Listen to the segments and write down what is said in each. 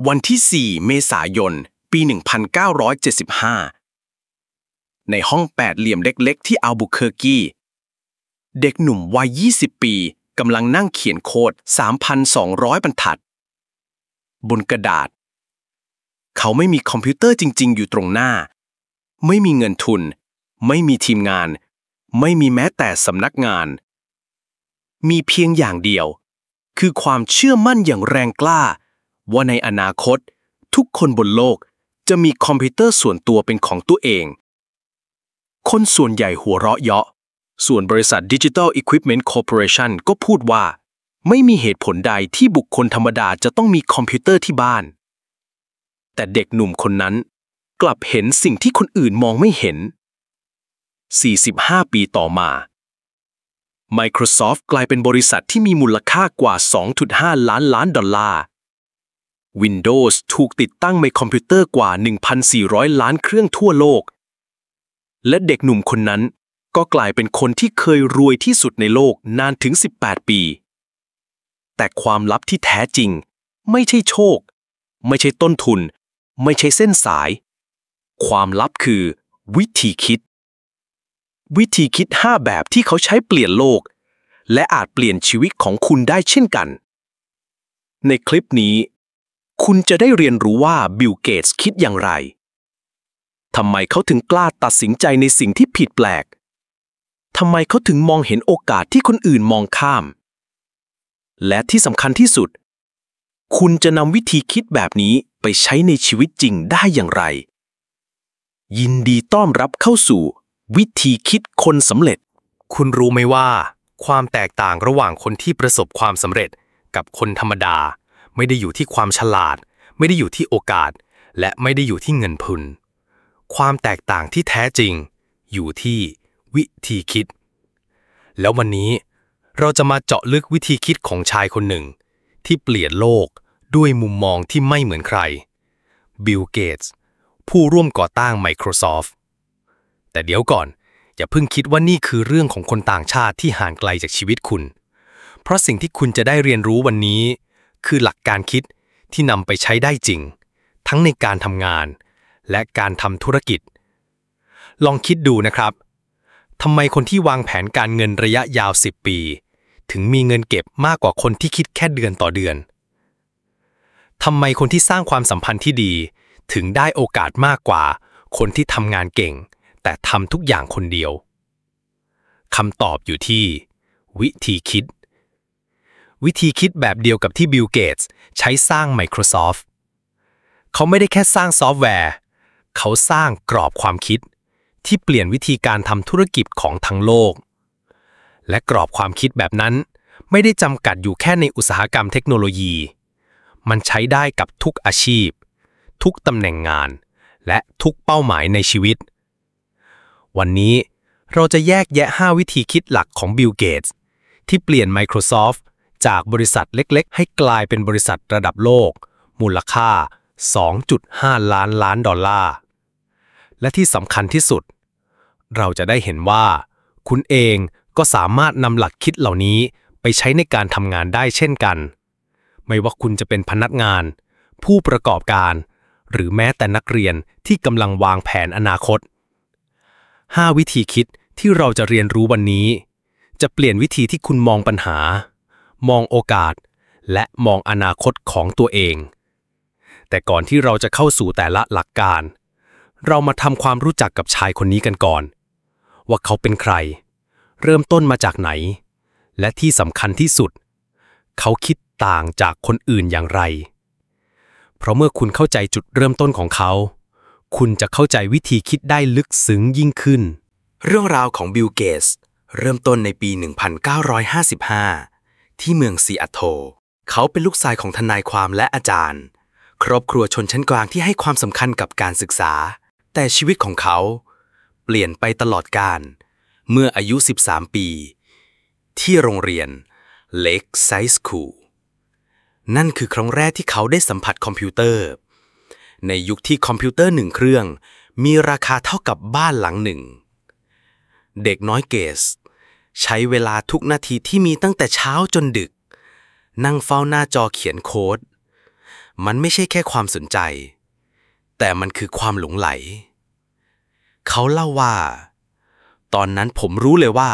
วันที่ 4 เมษายน ปี 1975 ในห้องแปดเหลี่ยมเล็กๆที่อัลบุเคอร์กีเด็กหนุ่มวัย 20 ปีกำลังนั่งเขียนโค้ด 3,200 บรรทัดบนกระดาษเขาไม่มีคอมพิวเตอร์จริงๆอยู่ตรงหน้าไม่มีเงินทุนไม่มีทีมงานไม่มีแม้แต่สำนักงานมีเพียงอย่างเดียวคือความเชื่อมั่นอย่างแรงกล้าว่าในอนาคตทุกคนบนโลกจะมีคอมพิวเตอร์ส่วนตัวเป็นของตัวเองคนส่วนใหญ่หัวเราะเยาะส่วนบริษัท Digital Equipment Corporation ก็พูดว่าไม่มีเหตุผลใดที่บุคคลธรรมดาจะต้องมีคอมพิวเตอร์ที่บ้านแต่เด็กหนุ่มคนนั้นกลับเห็นสิ่งที่คนอื่นมองไม่เห็น45 ปีต่อมา Microsoft กลายเป็นบริษัทที่มีมูลค่ากว่า 2.5 ล้านดอลลาร์ Windows ถูกติดตั้งในคอมพิวเตอร์กว่า 1,400 ล้านเครื่องทั่วโลกและเด็กหนุ่มคนนั้นก็กลายเป็นคนที่เคยรวยที่สุดในโลกนานถึง 18 ปีแต่ความลับที่แท้จริงไม่ใช่โชคไม่ใช่ต้นทุนไม่ใช่เส้นสายความลับคือวิธีคิด5 แบบที่เขาใช้เปลี่ยนโลกและอาจเปลี่ยนชีวิตของคุณได้เช่นกันในคลิปนี้คุณจะได้เรียนรู้ว่าบิล เกตส์คิดอย่างไรทำไมเขาถึงกล้าตัดสินใจในสิ่งที่ผิดแปลกทำไมเขาถึงมองเห็นโอกาสที่คนอื่นมองข้ามและที่สำคัญที่สุดคุณจะนำวิธีคิดแบบนี้ไปใช้ในชีวิตจริงได้อย่างไรยินดีต้อนรับเข้าสู่วิธีคิดคนสำเร็จคุณรู้ไหมว่าความแตกต่างระหว่างคนที่ประสบความสำเร็จกับคนธรรมดาไม่ได้อยู่ที่ความฉลาดไม่ได้อยู่ที่โอกาสและไม่ได้อยู่ที่เงินทุนความแตกต่างที่แท้จริงอยู่ที่วิธีคิดแล้ววันนี้เราจะมาเจาะลึกวิธีคิดของชายคนหนึ่งที่เปลี่ยนโลกด้วยมุมมองที่ไม่เหมือนใครบิล เกตส์ผู้ร่วมก่อตั้ง Microsoft แต่เดี๋ยวก่อนอย่าเพิ่งคิดว่านี่คือเรื่องของคนต่างชาติที่ห่างไกลจากชีวิตคุณเพราะสิ่งที่คุณจะได้เรียนรู้วันนี้คือหลักการคิดที่นำไปใช้ได้จริงทั้งในการทำงานและการทำธุรกิจลองคิดดูนะครับทำไมคนที่วางแผนการเงินระยะยาว10 ปีถึงมีเงินเก็บมากกว่าคนที่คิดแค่เดือนต่อเดือนทำไมคนที่สร้างความสัมพันธ์ที่ดีถึงได้โอกาสมากกว่าคนที่ทำงานเก่งแต่ทำทุกอย่างคนเดียวคำตอบอยู่ที่วิธีคิดแบบเดียวกับที่บิล เกตส์ใช้สร้าง Microsoft เขาไม่ได้แค่สร้างซอฟต์แวร์เขาสร้างกรอบความคิดที่เปลี่ยนวิธีการทำธุรกิจของทั้งโลกและกรอบความคิดแบบนั้นไม่ได้จำกัดอยู่แค่ในอุตสาหกรรมเทคโนโลยีมันใช้ได้กับทุกอาชีพทุกตำแหน่งงานและทุกเป้าหมายในชีวิตวันนี้เราจะแยกแยะ5วิธีคิดหลักของบิล เกตส์ที่เปลี่ยน Microsoft จากบริษัทเล็กๆให้กลายเป็นบริษัทระดับโลกมูลค่า 2.5 ล้านดอลลาร์และที่สำคัญที่สุดเราจะได้เห็นว่าคุณเองก็สามารถนำหลักคิดเหล่านี้ไปใช้ในการทำงานได้เช่นกันไม่ว่าคุณจะเป็นพนักงานผู้ประกอบการหรือแม้แต่นักเรียนที่กำลังวางแผนอนาคต5 วิธีคิดที่เราจะเรียนรู้วันนี้จะเปลี่ยนวิธีที่คุณมองปัญหามองโอกาสและมองอนาคตของตัวเองแต่ก่อนที่เราจะเข้าสู่แต่ละหลักการเรามาทำความรู้จักกับชายคนนี้กันก่อนว่าเขาเป็นใครเริ่มต้นมาจากไหนและที่สำคัญที่สุดเขาคิดต่างจากคนอื่นอย่างไรเพราะเมื่อคุณเข้าใจจุดเริ่มต้นของเขาคุณจะเข้าใจวิธีคิดได้ลึกซึ้งยิ่งขึ้นเรื่องราวของบิล เกตส์เริ่มต้นในปี 1955 ที่เมืองซีแอตเทิลเขาเป็นลูกชายของทนายความและอาจารย์ครอบครัวชนชั้นกลางที่ให้ความสำคัญกับการศึกษาแต่ชีวิตของเขาเปลี่ยนไปตลอดกาลเมื่ออายุ 13 ปีที่โรงเรียน Lakeside School นั่นคือครั้งแรกที่เขาได้สัมผัสคอมพิวเตอร์ในยุคที่คอมพิวเตอร์1 เครื่องมีราคาเท่ากับบ้านหลังหนึ่งเด็กน้อยเกตส์ใช้เวลาทุกนาทีที่มีตั้งแต่เช้าจนดึกนั่งเฝ้าหน้าจอเขียนโค้ด มันไม่ใช่แค่ความสนใจแต่มันคือความหลงไหลเขาเล่าว่าตอนนั้นผมรู้เลยว่า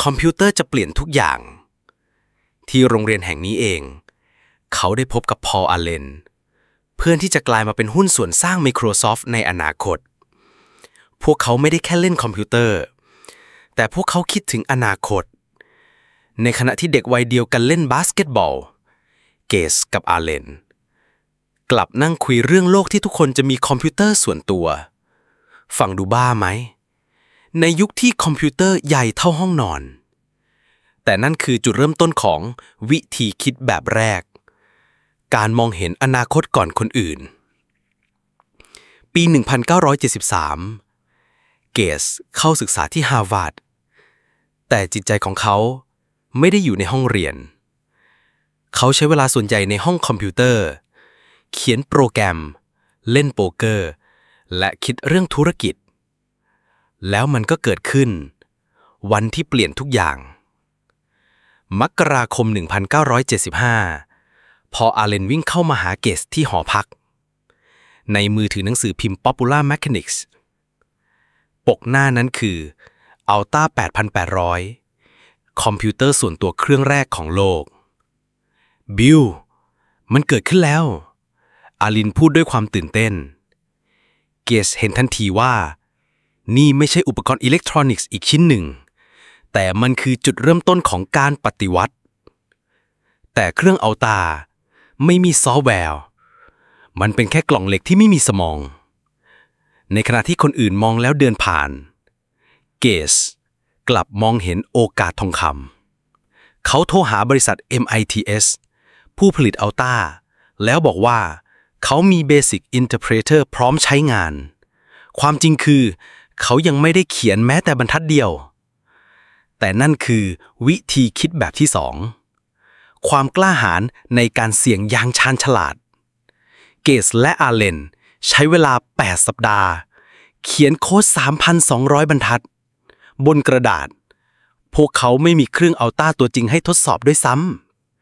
คอมพิวเตอร์จะเปลี่ยนทุกอย่างที่โรงเรียนแห่งนี้เองเขาได้พบกับพอล อาเลนเพื่อนที่จะกลายมาเป็นหุ้นส่วนสร้าง Microsoft ในอนาคตพวกเขาไม่ได้แค่เล่นคอมพิวเตอร์แต่พวกเขาคิดถึงอนาคตในขณะที่เด็กวัยเดียวกันเล่นบาสเกตบอลเกสกับอาเลนกลับนั่งคุยเรื่องโลกที่ทุกคนจะมีคอมพิวเตอร์ส่วนตัวฟังดูบ้าไหมในยุคที่คอมพิวเตอร์ใหญ่เท่าห้องนอนแต่นั่นคือจุดเริ่มต้นของวิธีคิดแบบแรกการมองเห็นอนาคตก่อนคนอื่นปี 1973 เกสเข้าศึกษาที่ฮาร์วาร์ดแต่จิตใจของเขาไม่ได้อยู่ในห้องเรียนเขาใช้เวลาส่วนใหญ่ในห้องคอมพิวเตอร์เขียนโปรแกรมเล่นโป๊กเกอร์และคิดเรื่องธุรกิจแล้วมันก็เกิดขึ้นวันที่เปลี่ยนทุกอย่างมกราคม 1975 พออาเลนวิ่งเข้ามาหาเกสที่หอพักในมือถือหนังสือพิมพ์ Popular Mechanics ปกหน้านั้นคือ Alta 8800 คอมพิวเตอร์ส่วนตัวเครื่องแรกของโลกบิลมันเกิดขึ้นแล้วอาลินพูดด้วยความตื่นเต้นเกสเห็นทันทีว่านี่ไม่ใช่อุปกรณ์อิเล็กทรอนิกส์อีกชิ้นหนึ่งแต่มันคือจุดเริ่มต้นของการปฏิวัติแต่เครื่องอัลตาไม่มีซอฟต์แวร์มันเป็นแค่กล่องเหล็กที่ไม่มีสมองในขณะที่คนอื่นมองแล้วเดินผ่านเกสกลับมองเห็นโอกาสทองคำเขาโทรหาบริษัท MITS ผู้ผลิตอัลตาแล้วบอกว่าเขามี Basic Interpreter พร้อมใช้งานความจริงคือเขายังไม่ได้เขียนแม้แต่บรรทัดเดียวแต่นั่นคือวิธีคิดแบบที่สองความกล้าหาญในการเสี่ยงอย่างชาญฉลาดเกสและอาเลนใช้เวลา8 สัปดาห์เขียนโค้ด 3,200 บรรทัดบนกระดาษพวกเขาไม่มีเครื่องอัลต้าตัวจริงให้ทดสอบด้วยซ้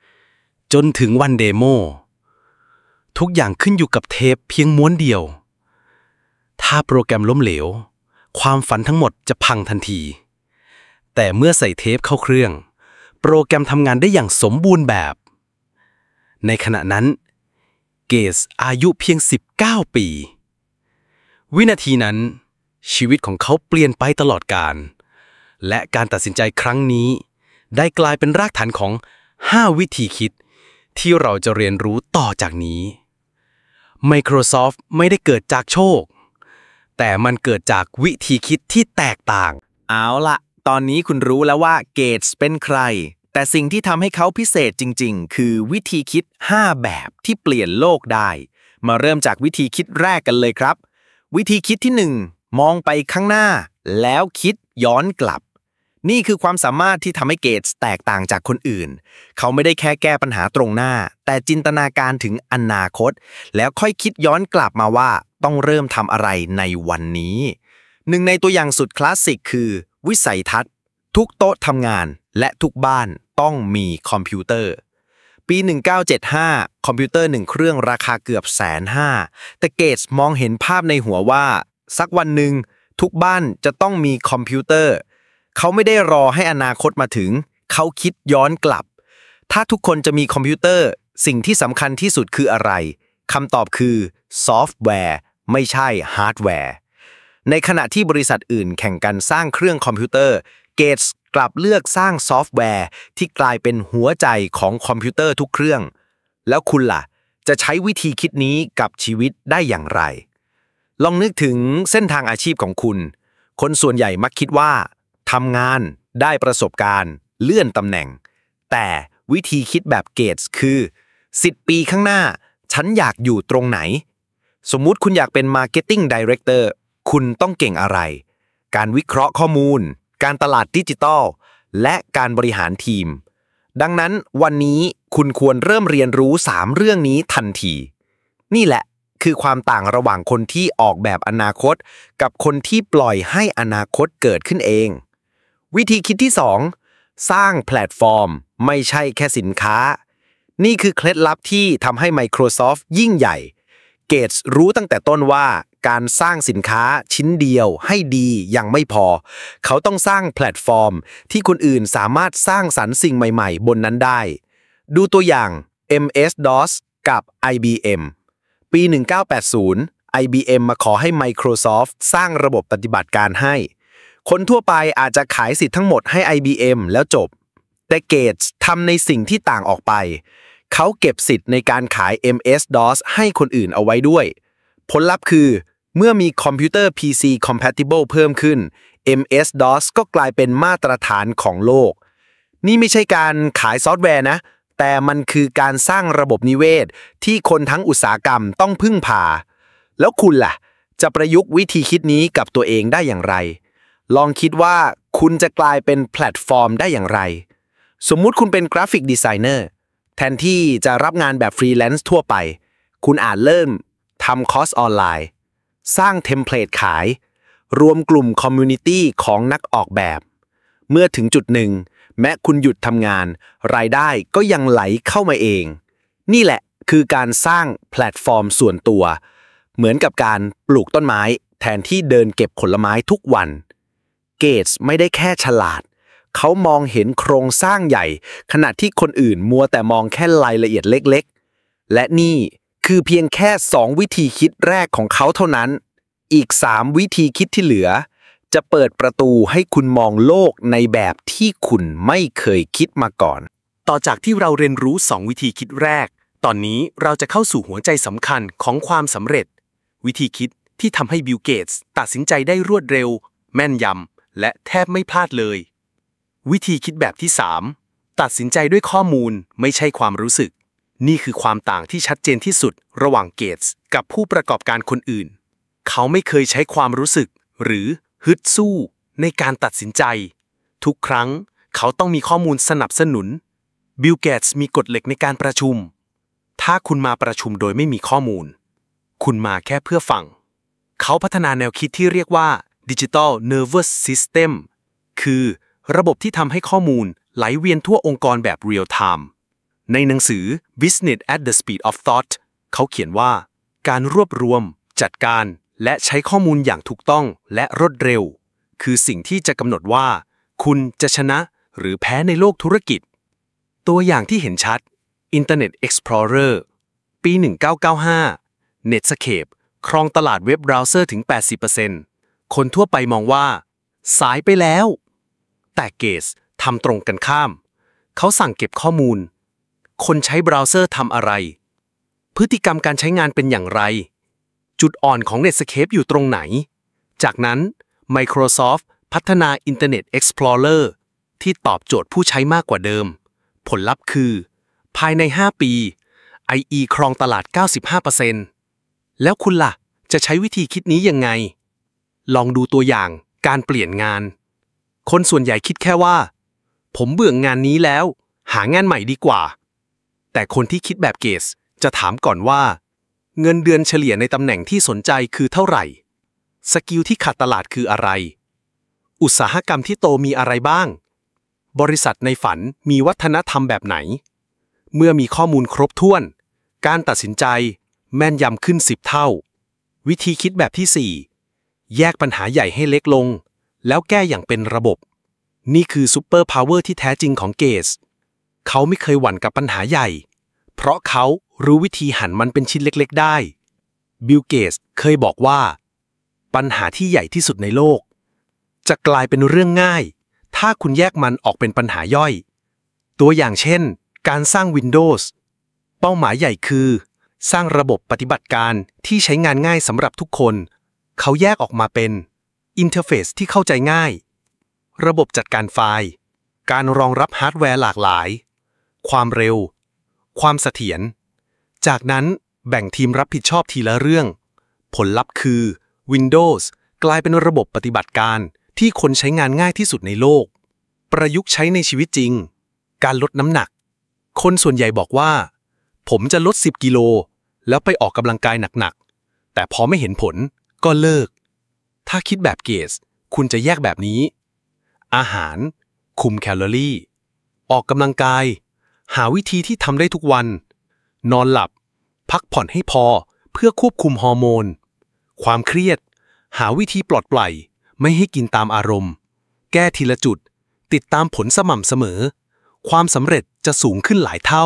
ำจนถึงวันเดโมทุกอย่างขึ้นอยู่กับเทปเพียงม้วนเดียวถ้าโปรแกรมล้มเหลวความฝันทั้งหมดจะพังทันทีแต่เมื่อใส่เทปเข้าเครื่องโปรแกรมทำงานได้อย่างสมบูรณ์แบบในขณะนั้นเกสอายุเพียง19 ปีวินาทีนั้นชีวิตของเขาเปลี่ยนไปตลอดกาลและการตัดสินใจครั้งนี้ได้กลายเป็นรากฐานของ5 วิธีคิดที่เราจะเรียนรู้ต่อจากนี้ Microsoft ไม่ได้เกิดจากโชคแต่มันเกิดจากวิธีคิดที่แตกต่างเอาล่ะตอนนี้คุณรู้แล้วว่าเกตส์เป็นใครแต่สิ่งที่ทำให้เขาพิเศษจริงๆคือวิธีคิด5 แบบที่เปลี่ยนโลกได้มาเริ่มจากวิธีคิดแรกกันเลยครับวิธีคิดที่1มองไปข้างหน้าแล้วคิดย้อนกลับนี่คือความสามารถที่ทำให้เกตส์แตกต่างจากคนอื่นเขาไม่ได้แค่แก้ปัญหาตรงหน้าแต่จินตนาการถึงอนาคตแล้วค่อยคิดย้อนกลับมาว่าต้องเริ่มทำอะไรในวันนี้หนึ่งในตัวอย่างสุดคลาสสิกคือวิสัยทัศน์ทุกโต๊ะทำงานและทุกบ้านต้องมีคอมพิวเตอร์ปี 1975 คอมพิวเตอร์1 เครื่องราคาเกือบ150,000แต่เกตส์มองเห็นภาพในหัวว่าสักวันหนึ่งทุกบ้านจะต้องมีคอมพิวเตอร์เขาไม่ได้รอให้อนาคตมาถึงเขาคิดย้อนกลับถ้าทุกคนจะมีคอมพิวเตอร์สิ่งที่สำคัญที่สุดคืออะไรคำตอบคือซอฟต์แวร์ไม่ใช่ฮาร์ดแวร์ในขณะที่บริษัทอื่นแข่งกันสร้างเครื่องคอมพิวเตอร์เกตส์กลับเลือกสร้างซอฟต์แวร์ที่กลายเป็นหัวใจของคอมพิวเตอร์ทุกเครื่องแล้วคุณล่ะจะใช้วิธีคิดนี้กับชีวิตได้อย่างไรลองนึกถึงเส้นทางอาชีพของคุณคนส่วนใหญ่มักคิดว่าทำงานได้ประสบการณ์เลื่อนตำแหน่งแต่วิธีคิดแบบเกตส์คือ10 ปีข้างหน้าฉันอยากอยู่ตรงไหนสมมุติคุณอยากเป็น Marketing Director คุณต้องเก่งอะไรการวิเคราะห์ข้อมูลการตลาดดิจิทัลและการบริหารทีมดังนั้นวันนี้คุณควรเริ่มเรียนรู้3 เรื่องนี้ทันทีนี่แหละคือความต่างระหว่างคนที่ออกแบบอนาคตกับคนที่ปล่อยให้อนาคตเกิดขึ้นเองวิธีคิดที่2สร้างแพลตฟอร์มไม่ใช่แค่สินค้า นี่คือเคล็ดลับที่ทำให้ Microsoft ยิ่งใหญ่เกตส์รู้ตั้งแต่ต้นว่าการสร้างสินค้าชิ้นเดียวให้ดียังไม่พอเขาต้องสร้างแพลตฟอร์มที่คนอื่นสามารถสร้างสรรค์สิ่งใหม่ๆบนนั้นได้ดูตัวอย่าง MS-DOS กับ IBM ปี 1980 IBM มาขอให้ Microsoft สร้างระบบปฏิบัติการให้คนทั่วไปอาจจะขายสิทธิ์ทั้งหมดให้ IBM แล้วจบแต่เกตส์ทำในสิ่งที่ต่างออกไปเขาเก็บสิทธิ์ในการขาย MS-DOS ให้คนอื่นเอาไว้ด้วยผลลัพธ์คือเมื่อมีคอมพิวเตอร์ PC compatible เพิ่มขึ้น MS-DOS ก็กลายเป็นมาตรฐานของโลกนี่ไม่ใช่การขายซอฟต์แวร์นะแต่มันคือการสร้างระบบนิเวศที่คนทั้งอุตสาหกรรมต้องพึ่งพาแล้วคุณล่ะจะประยุกต์วิธีคิดนี้กับตัวเองได้อย่างไรลองคิดว่าคุณจะกลายเป็นแพลตฟอร์มได้อย่างไรสมมุติคุณเป็นกราฟิกดีไซเนอร์แทนที่จะรับงานแบบฟรีแลนซ์ทั่วไปคุณอาจเริ่มทำคอร์สออนไลน์สร้างเทมเพลตขายรวมกลุ่มคอมมูนิตี้ของนักออกแบบเมื่อถึงจุดหนึ่งแม้คุณหยุดทำงานรายได้ก็ยังไหลเข้ามาเองนี่แหละคือการสร้างแพลตฟอร์มส่วนตัวเหมือนกับการปลูกต้นไม้แทนที่เดินเก็บผลไม้ทุกวันเกตส์ไม่ได้แค่ฉลาดเขามองเห็นโครงสร้างใหญ่ขณะที่คนอื่นมัวแต่มองแค่รายละเอียดเล็กๆและนี่คือเพียงแค่2วิธีคิดแรกของเขาเท่านั้นอีก3วิธีคิดที่เหลือจะเปิดประตูให้คุณมองโลกในแบบที่คุณไม่เคยคิดมาก่อนต่อจากที่เราเรียนรู้2วิธีคิดแรกตอนนี้เราจะเข้าสู่หัวใจสำคัญของความสำเร็จวิธีคิดที่ทำให้บิล เกตส์ตัดสินใจได้รวดเร็วแม่นยำและแทบไม่พลาดเลยวิธีคิดแบบที่3ตัดสินใจด้วยข้อมูลไม่ใช่ความรู้สึกนี่คือความต่างที่ชัดเจนที่สุดระหว่างเกตส์กับผู้ประกอบการคนอื่นเขาไม่เคยใช้ความรู้สึกหรือฮึดสู้ในการตัดสินใจทุกครั้งเขาต้องมีข้อมูลสนับสนุนบิล เกตส์มีกฎเหล็กในการประชุมถ้าคุณมาประชุมโดยไม่มีข้อมูลคุณมาแค่เพื่อฟังเขาพัฒนาแนวคิดที่เรียกว่า Digital Nervous System คือระบบที่ทำให้ข้อมูลไหลเวียนทั่วองค์กรแบบ Real Time ในหนังสือ Business at the Speed of Thought เขาเขียนว่าการรวบรวมจัดการและใช้ข้อมูลอย่างถูกต้องและรวดเร็วคือสิ่งที่จะกำหนดว่าคุณจะชนะหรือแพ้ในโลกธุรกิจตัวอย่างที่เห็นชัด Internet Explorer ปี 1995 Netscape ครองตลาดเว็บเบราว์เซอร์ถึง 80% คนทั่วไปมองว่าสายไปแล้วแต่เกตส์ทำตรงกันข้ามเขาสั่งเก็บข้อมูลคนใช้เบราว์เซอร์ทำอะไรพฤติกรรมการใช้งานเป็นอย่างไรจุดอ่อนของ Netscape อยู่ตรงไหนจากนั้น Microsoft พัฒนา Internet Explorer ที่ตอบโจทย์ผู้ใช้มากกว่าเดิมผลลัพธ์คือภายใน 5 ปี IE ครองตลาด 95% แล้วคุณล่ะจะใช้วิธีคิดนี้ยังไงลองดูตัวอย่างการเปลี่ยนงานคนส่วนใหญ่คิดแค่ว่าผมเบื่องานนี้แล้วหางานใหม่ดีกว่าแต่คนที่คิดแบบเกตส์จะถามก่อนว่าเงินเดือนเฉลี่ยในตำแหน่งที่สนใจคือเท่าไหร่สกิลที่ขาดตลาดคืออะไรอุตสาหกรรมที่โตมีอะไรบ้างบริษัทในฝันมีวัฒนธรรมแบบไหนเมื่อมีข้อมูลครบถ้วนการตัดสินใจแม่นยำขึ้น10 เท่าวิธีคิดแบบที่4แยกปัญหาใหญ่ให้เล็กลงแล้วแก้อย่างเป็นระบบนี่คือซูเปอร์พาวเวอร์ที่แท้จริงของเกตส์เขาไม่เคยหวั่นกับปัญหาใหญ่เพราะเขารู้วิธีหั่นมันเป็นชิ้นเล็กๆได้บิล เกตส์เคยบอกว่าปัญหาที่ใหญ่ที่สุดในโลกจะกลายเป็นเรื่องง่ายถ้าคุณแยกมันออกเป็นปัญหาย่อยตัวอย่างเช่นการสร้าง Windows เป้าหมายใหญ่คือสร้างระบบปฏิบัติการที่ใช้งานง่ายสำหรับทุกคนเขาแยกออกมาเป็นอินเทอร์เฟซที่เข้าใจง่ายระบบจัดการไฟล์การรองรับฮาร์ดแวร์หลากหลายความเร็วความเสถียรจากนั้นแบ่งทีมรับผิดชอบทีละเรื่องผลลัพธ์คือ Windows กลายเป็นระบบปฏิบัติการที่คนใช้งานง่ายที่สุดในโลกประยุกต์ใช้ในชีวิตจริงการลดน้ำหนักคนส่วนใหญ่บอกว่าผมจะลด10 กิโลแล้วไปออกกำลังกายหนักๆแต่พอไม่เห็นผลก็เลิกถ้าคิดแบบเกตส์คุณจะแยกแบบนี้อาหารคุมแคลอรี่ออกกำลังกาย หาวิธีที่ทำได้ทุกวัน นอนหลับ พักผ่อนให้พอเพื่อควบคุมฮอร์โมน ความเครียด หาวิธีปลดปล่อยไม่ให้กินตามอารมณ์ แก้ทีละจุด ติดตามผลสม่ำเสมอ ความสำเร็จจะสูงขึ้นหลายเท่า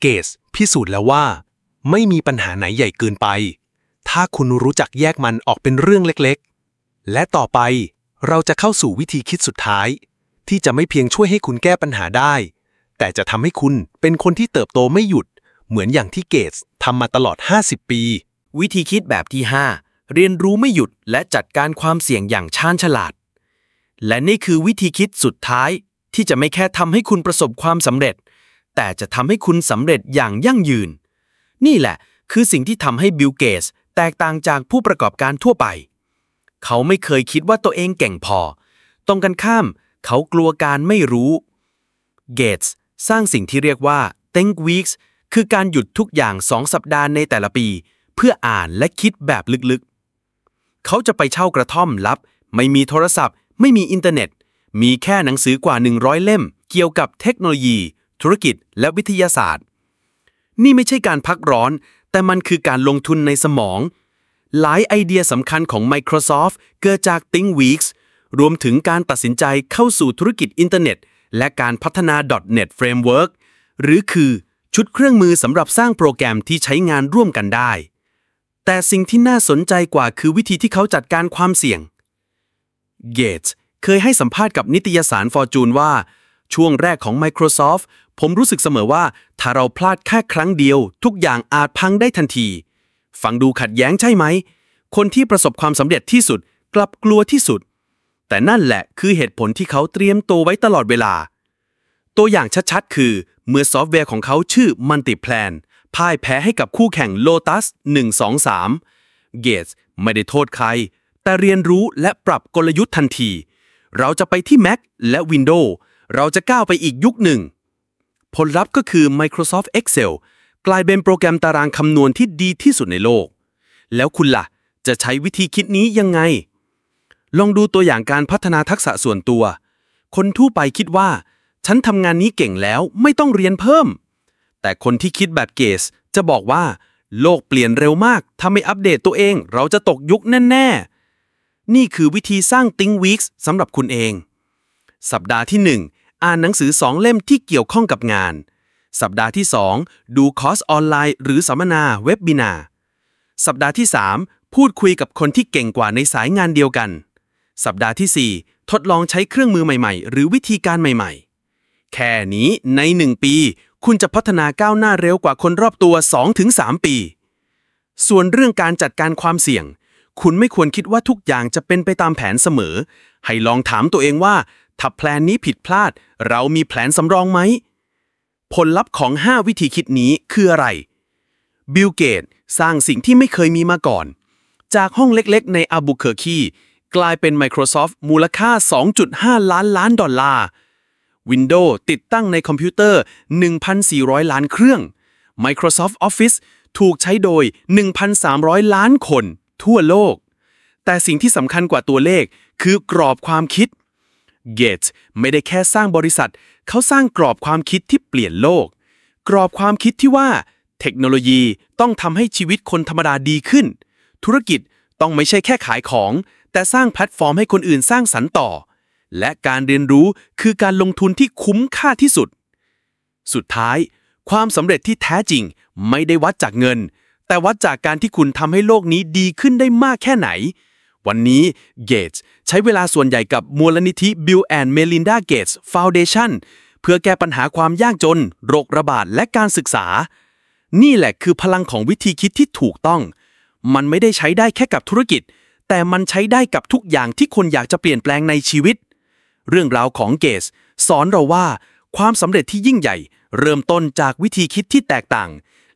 เกสพิสูจน์แล้วว่า ไม่มีปัญหาไหนใหญ่เกินไป ถ้าคุณรู้จักแยกมันออกเป็นเรื่องเล็กๆ และต่อไปเราจะเข้าสู่วิธีคิดสุดท้าย ที่จะไม่เพียงช่วยให้คุณแก้ปัญหาได้ แต่จะทำให้คุณเป็นคนที่เติบโตไม่หยุด เหมือนอย่างที่เกตส์ทำมาตลอด 50 ปี วิธีคิดแบบที่ 5 เรียนรู้ไม่หยุดและจัดการความเสี่ยงอย่างชาญฉลาด และนี่คือวิธีคิดสุดท้ายที่จะไม่แค่ทำให้คุณประสบความสำเร็จ แต่จะทำให้คุณสำเร็จอย่างยั่งยืน นี่แหละคือสิ่งที่ทำให้บิล เกตส์แตกต่างจากผู้ประกอบการทั่วไป เขาไม่เคยคิดว่าตัวเองเก่งพอ ตรงกันข้ามเขากลัวการไม่รู้ เกตส์สร้างสิ่งที่เรียกว่า Think Weeks คือการหยุดทุกอย่าง2 สัปดาห์ในแต่ละปี เพื่ออ่านและคิดแบบลึกๆ เขาจะไปเช่ากระท่อมลับ ไม่มีโทรศัพท์ ไม่มีอินเทอร์เน็ต มีแค่หนังสือกว่า100 เล่ม เกี่ยวกับเทคโนโลยี ธุรกิจ และวิทยาศาสตร์ นี่ไม่ใช่การพักร้อน แต่มันคือการลงทุนในสมอง หลายไอเดียสำคัญของ Microsoft เกิดจาก Think Weeks รวมถึงการตัดสินใจเข้าสู่ธุรกิจอินเทอร์เน็ต และการพัฒนา .NET Framework หรือคือชุดเครื่องมือสำหรับสร้างโปรแกรมที่ใช้งานร่วมกันได้ แต่สิ่งที่น่าสนใจกว่าคือวิธีที่เขาจัดการความเสี่ยง เกตส์เคยให้สัมภาษณ์กับนิตยสาร Fortune ว่าช่วงแรกของ Microsoft ผมรู้สึกเสมอว่าถ้าเราพลาดแค่ครั้งเดียวทุกอย่างอาจพังได้ทันที ฟังดูขัดแย้งใช่ไหม คนที่ประสบความสำเร็จที่สุดกลับกลัวที่สุด แต่นั่นแหละคือเหตุผลที่เขาเตรียมตัวไว้ตลอดเวลา ตัวอย่างชัดๆคือเมื่อซอฟต์แวร์ของเขาชื่อ Multiplan พ่ายแพ้ให้กับคู่แข่ง Lotus 123 เกตส์ไม่ได้โทษใคร แต่เรียนรู้และปรับกลยุทธ์ทันที เราจะไปที่ Mac และ Windows เราจะก้าวไปอีกยุคหนึ่ง ผลลัพธ์ก็คือ Microsoft Excel กลายเป็นโปรแกรมตารางคำนวณที่ดีที่สุดในโลก แล้วคุณล่ะจะใช้วิธีคิดนี้ยังไง ลองดูตัวอย่างการพัฒนาทักษะส่วนตัว คนทั่วไปคิดว่าฉันทำงานนี้เก่งแล้วไม่ต้องเรียนเพิ่ม แต่คนที่คิดแบบเกสจะบอกว่าโลกเปลี่ยนเร็วมากถ้าไม่อัปเดตตัวเองเราจะตกยุคแน่ๆ นี่คือวิธีสร้าง Think Weeks สำหรับคุณเอง สัปดาห์ที่ 1 อ่านหนังสือ 2 เล่มที่เกี่ยวข้องกับงาน สัปดาห์ที่ 2 ดูคอร์สออนไลน์หรือสัมมนาเว็บบินาร์ สัปดาห์ที่ 3 พูดคุยกับคนที่เก่งกว่าในสายงานเดียวกัน สัปดาห์ที่ 4 ทดลองใช้เครื่องมือใหม่ๆ หรือวิธีการใหม่ๆ แค่นี้ใน 1 ปีคุณจะพัฒนาก้าวหน้าเร็วกว่าคนรอบตัว 2-3 ปี ส่วนเรื่องการจัดการความเสี่ยงคุณไม่ควรคิดว่าทุกอย่างจะเป็นไปตามแผนเสมอ ให้ลองถามตัวเองว่าถ้าแผนนี้ผิดพลาดเรามีแผนสำรองไหม ผลลัพธ์ของ 5 วิธีคิดนี้คืออะไร บิล เกตส์สร้างสิ่งที่ไม่เคยมีมาก่อน จากห้องเล็กๆในอัลบูเคอร์คีกลายเป็น Microsoft มูลค่า 2.5 ล้านดอลลาร์ Windows ติดตั้งในคอมพิวเตอร์ 1,400 ล้านเครื่อง Microsoft Office ถูกใช้โดย 1,300 ล้านคนทั่วโลก แต่สิ่งที่สำคัญกว่าตัวเลขคือกรอบความคิด เกตส์ไม่ได้แค่สร้างบริษัทเขาสร้างกรอบความคิดที่เปลี่ยนโลก กรอบความคิดที่ว่าเทคโนโลยีต้องทำให้ชีวิตคนธรรมดาดีขึ้น ธุรกิจต้องไม่ใช่แค่ขายของแต่สร้างแพลตฟอร์มให้คนอื่นสร้างสรรค์ต่อ และการเรียนรู้คือการลงทุนที่คุ้มค่าที่สุด สุดท้ายความสำเร็จที่แท้จริงไม่ได้วัดจากเงินแต่วัดจากการที่คุณทำให้โลกนี้ดีขึ้นได้มากแค่ไหน วันนี้เกตส์ใช้เวลาส่วนใหญ่กับมูลนิธิ Bill and Melinda Gates Foundation เพื่อแก้ปัญหาความยากจนโรคระบาดและการศึกษา นี่แหละคือพลังของวิธีคิดที่ถูกต้อง มันไม่ได้ใช้ได้แค่กับธุรกิจแต่มันใช้ได้กับทุกอย่างที่คนอยากจะเปลี่ยนแปลงในชีวิต เรื่องราวของเกตส์สอนเราว่าความสำเร็จที่ยิ่งใหญ่เริ่มต้นจากวิธีคิดที่แตกต่าง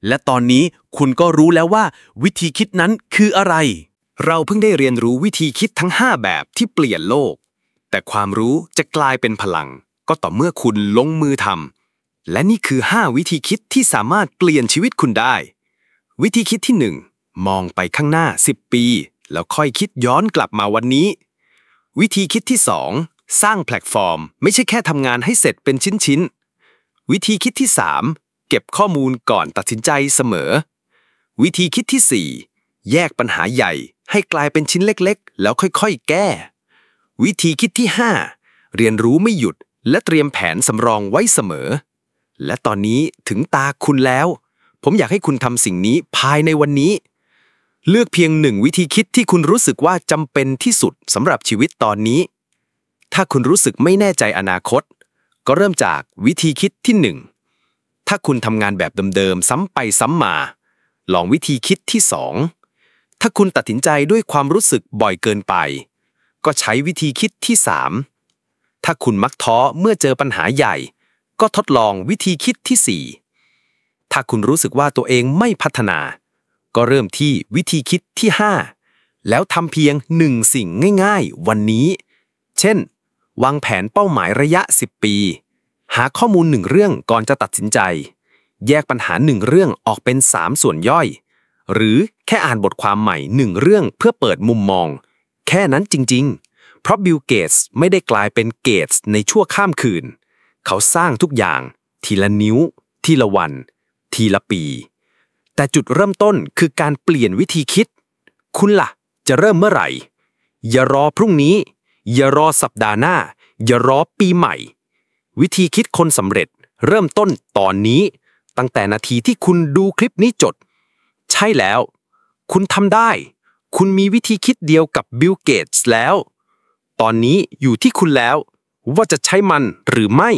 และตอนนี้คุณก็รู้แล้วว่าวิธีคิดนั้นคืออะไร เราเพิ่งได้เรียนรู้วิธีคิดทั้ง 5 แบบที่เปลี่ยนโลก แต่ความรู้จะกลายเป็นพลังก็ต่อเมื่อคุณลงมือทำและนี่คือ 5 วิธีคิดที่สามารถเปลี่ยนชีวิตคุณได้ วิธีคิดที่ 1 มองไปข้างหน้า 10 ปีแล้วค่อยคิดย้อนกลับมาวันนี้ วิธีคิดที่ 2 สร้างแพลตฟอร์มไม่ใช่แค่ทำงานให้เสร็จเป็นชิ้นๆ วิธีคิดที่ 3 เก็บข้อมูลก่อนตัดสินใจเสมอ วิธีคิดที่ 4 แยกปัญหาใหญ่ให้กลายเป็นชิ้นเล็กๆแล้วค่อยๆแก้ วิธีคิดที่ 5 เรียนรู้ไม่หยุดและเตรียมแผนสำรองไว้เสมอ และตอนนี้ถึงตาคุณแล้ว ผมอยากให้คุณทำสิ่งนี้ภายในวันนี้ เลือกเพียง1วิธีคิดที่คุณรู้สึกว่าจำเป็นที่สุดสำหรับชีวิตตอนนี้ ถ้าคุณรู้สึกไม่แน่ใจอนาคตก็เริ่มจากวิธีคิดที่ 1ถ้าคุณทำงานแบบเดิมๆซ้ำไปซ้ำมาลองวิธีคิดที่ 2ถ้าคุณตัดสินใจด้วยความรู้สึกบ่อยเกินไปก็ใช้วิธีคิดที่ 3ถ้าคุณมักท้อเมื่อเจอปัญหาใหญ่ก็ทดลองวิธีคิดที่ 4ถ้าคุณรู้สึกว่าตัวเองไม่พัฒนาก็เริ่มที่วิธีคิดที่ 5แล้วทำเพียง1สิ่งง่ายๆวันนี้เช่นวางแผนเป้าหมายระยะ10ปีหาข้อมูล1เรื่องก่อนจะตัดสินใจแยกปัญหา1เรื่องออกเป็น3ส่วนย่อยหรือแค่อ่านบทความใหม่1เรื่องเพื่อเปิดมุมมองแค่นั้นจริงๆเพราะบิล เกตส์ไม่ได้กลายเป็นเกตส์ในชั่วข้ามคืนเขาสร้างทุกอย่างทีละนิ้วทีละวันทีละปีแต่จุดเริ่มต้นคือการเปลี่ยนวิธีคิดคุณล่ะจะเริ่มเมื่อไหร่อย่ารอพรุ่งนี้อย่ารอสัปดาห์หน้าอย่ารอปีใหม่วิธีคิดคนสำเร็จเริ่มต้นตอนนี้ตั้งแต่นาทีที่คุณดูคลิปนี้จบใช่แล้วคุณทำได้คุณมีวิธีคิดเดียวกับบิล เกตส์แล้วตอนนี้อยู่ที่คุณแล้วว่าจะใช้มันหรือไม่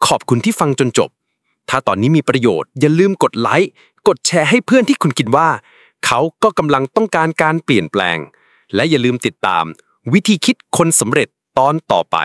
ขอบคุณที่ฟังจนจบถ้าตอนนี้มีประโยชน์อย่าลืมกดไลค์กดแชร์ให้เพื่อนที่คุณคิดว่าเขาก็กำลังต้องการการเปลี่ยนแปลงและอย่าลืมติดตามวิธีคิดคนสำเร็จตอนต่อไป